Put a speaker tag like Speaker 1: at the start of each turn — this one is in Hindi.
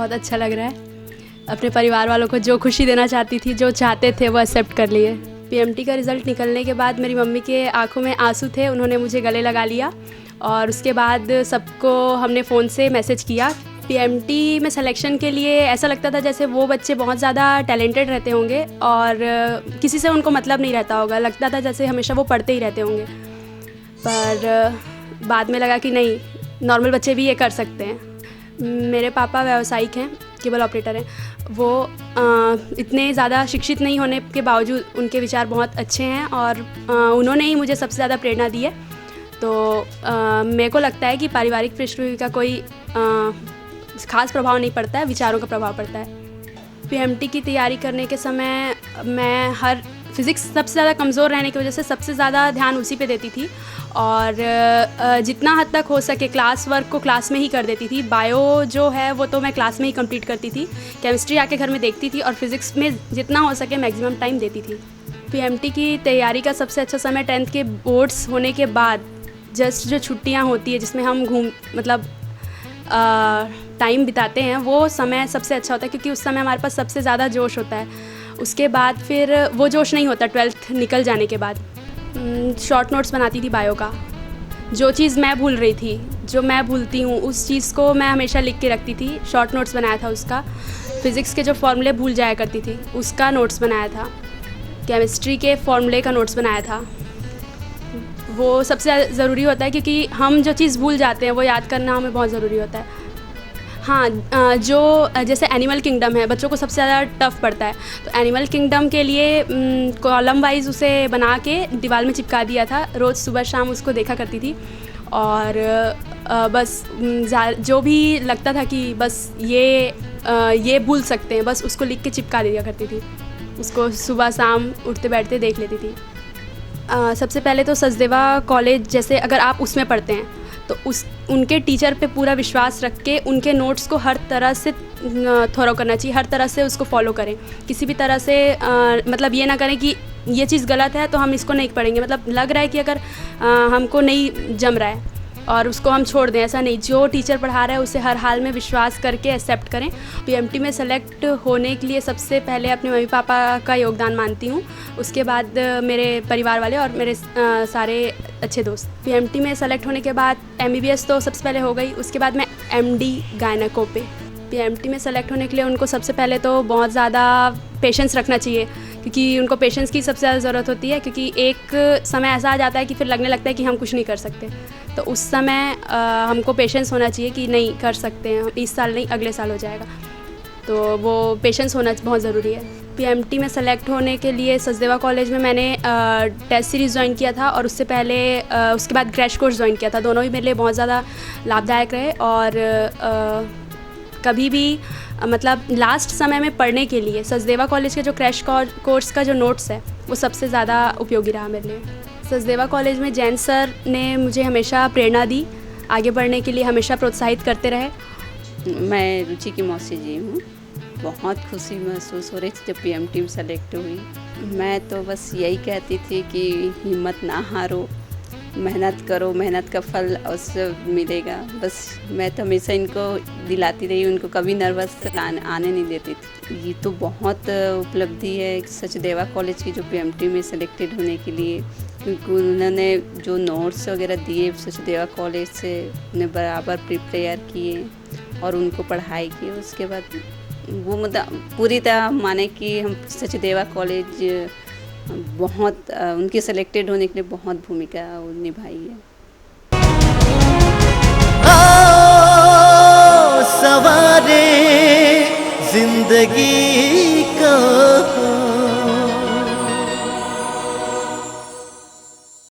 Speaker 1: बहुत अच्छा लग रहा है। अपने परिवार वालों को जो खुशी देना चाहती थी, जो चाहते थे, वो एक्सेप्ट कर लिए। पीएमटी का रिज़ल्ट निकलने के बाद मेरी मम्मी के आंखों में आंसू थे, उन्होंने मुझे गले लगा लिया और उसके बाद सबको हमने फ़ोन से मैसेज किया। पीएमटी में सिलेक्शन के लिए ऐसा लगता था जैसे वो बच्चे बहुत ज़्यादा टैलेंटेड रहते होंगे और किसी से उनको मतलब नहीं रहता होगा, लगता था जैसे हमेशा वो पढ़ते ही रहते होंगे। पर बाद में लगा कि नहीं, नॉर्मल बच्चे भी ये कर सकते हैं। मेरे पापा व्यावसायिक हैं, केबल ऑपरेटर हैं। वो इतने ज़्यादा शिक्षित नहीं होने के बावजूद उनके विचार बहुत अच्छे हैं और उन्होंने ही मुझे सबसे ज़्यादा प्रेरणा दी है। तो मेरे को लगता है कि पारिवारिक पृष्ठभूमि का कोई ख़ास प्रभाव नहीं पड़ता है, विचारों का प्रभाव पड़ता है। पीएमटी की तैयारी करने के समय मैं फिज़िक्स सबसे ज़्यादा कमज़ोर रहने की वजह से सबसे ज़्यादा ध्यान उसी पे देती थी और जितना हद तक हो सके क्लास वर्क को क्लास में ही कर देती थी। बायो जो है वो तो मैं क्लास में ही कंप्लीट करती थी, केमिस्ट्री आके घर में देखती थी और फिज़िक्स में जितना हो सके मैक्सिमम टाइम देती थी। पीएमटी की तैयारी का सबसे अच्छा समय 10th के बोर्ड्स होने के बाद जस्ट जो छुट्टियाँ होती है जिसमें हम टाइम बिताते हैं, वो समय सबसे अच्छा होता है क्योंकि उस समय हमारे पास सबसे ज़्यादा जोश होता है। उसके बाद फिर वो जोश नहीं होता 12th निकल जाने के बाद। शॉर्ट नोट्स बनाती थी बायो का। जो चीज़ मैं भूल रही थी, जो मैं भूलती हूँ, उस चीज़ को मैं हमेशा लिख के रखती थी। शॉर्ट नोट्स बनाया था उसका। फ़िज़िक्स के जो फॉर्मूले भूल जाया करती थी उसका नोट्स बनाया था। केमिस्ट्री के फॉर्मूले का नोट्स बनाया था। वो सबसे ज़रूरी होता है क्योंकि हम जो चीज़ भूल जाते हैं वो याद करना हमें बहुत ज़रूरी होता है। हाँ, जो जैसे एनिमल किंगडम है, बच्चों को सबसे ज़्यादा टफ़ पड़ता है, तो एनिमल किंगडम के लिए कॉलम वाइज उसे बना के दीवार में चिपका दिया था। रोज़ सुबह शाम उसको देखा करती थी और बस जो भी लगता था कि बस ये भूल सकते हैं, बस उसको लिख के चिपका दिया करती थी। उसको सुबह शाम उठते बैठते देख लेती थी। सबसे पहले तो सचदेवा कॉलेज जैसे अगर आप उसमें पढ़ते हैं तो उनके टीचर पे पूरा विश्वास रख के उनके नोट्स को हर तरह से थॉरो करना चाहिए, हर तरह से उसको फॉलो करें। किसी भी तरह से मतलब ये ना करें कि ये चीज़ गलत है तो हम इसको नहीं पढ़ेंगे, मतलब लग रहा है कि अगर हमको नहीं जम रहा है और उसको हम छोड़ दें, ऐसा नहीं। जो टीचर पढ़ा रहा है उसे हर हाल में विश्वास करके एक्सेप्ट करें। पीएमटी में सेलेक्ट होने के लिए सबसे पहले अपने मम्मी पापा का योगदान मानती हूँ, उसके बाद मेरे परिवार वाले और मेरे सारे अच्छे दोस्त। पीएमटी में सेलेक्ट होने के बाद MBBS तो सबसे पहले हो गई, उसके बाद मैं MD गायनेको पे। पीएमटी में सेलेक्ट होने के लिए उनको सबसे पहले तो बहुत ज़्यादा पेशेंस रखना चाहिए क्योंकि उनको पेशेंस की सबसे ज़्यादा ज़रूरत होती है क्योंकि एक समय ऐसा आ जाता है कि फिर लगने लगता है कि हम कुछ नहीं कर सकते। तो उस समय हमको पेशेंस होना चाहिए कि नहीं कर सकते हैं, इस साल नहीं अगले साल हो जाएगा। तो वो पेशेंस होना बहुत ज़रूरी है। पीएमटी में सेलेक्ट होने के लिए सचदेवा कॉलेज में मैंने टेस्ट सीरीज़ ज्वाइन किया था और उससे पहले उसके बाद क्रैश कोर्स ज्वाइन किया था। दोनों ही मेरे लिए बहुत ज़्यादा लाभदायक रहे और कभी भी मतलब लास्ट समय में पढ़ने के लिए सचदेवा कॉलेज के जो क्रैश कोर्स का जो नोट्स है वो सबसे ज़्यादा उपयोगी रहा मेरे लिए। सचदेवा कॉलेज में जैन सर ने मुझे हमेशा प्रेरणा दी, आगे बढ़ने के लिए हमेशा प्रोत्साहित करते रहे।
Speaker 2: मैं रुचि की मौसी जी हूँ। बहुत खुशी महसूस हो रही थी जब पीएमटी में सेलेक्ट हुई। मैं तो बस यही कहती थी कि हिम्मत ना हारो, मेहनत करो, मेहनत का फल अवश्य मिलेगा। बस मैं तो हमेशा इनको दिलाती रही, उनको कभी नर्वस आने नहीं देती थी। ये तो बहुत उपलब्धि है सचदेवा कॉलेज की जो पीएमटी में सेलेक्टेड होने के लिए, क्योंकि उन्होंने जो नोट्स वगैरह दिए सचदेवा कॉलेज से उन्हें बराबर प्रिपेयर किए और उनको पढ़ाई की। उसके बाद वो मतलब पूरी तरह माने कि हम सचदेवा कॉलेज बहुत उनके सेलेक्टेड होने के लिए बहुत भूमिका निभाई है।
Speaker 3: सवारे जिंदगी का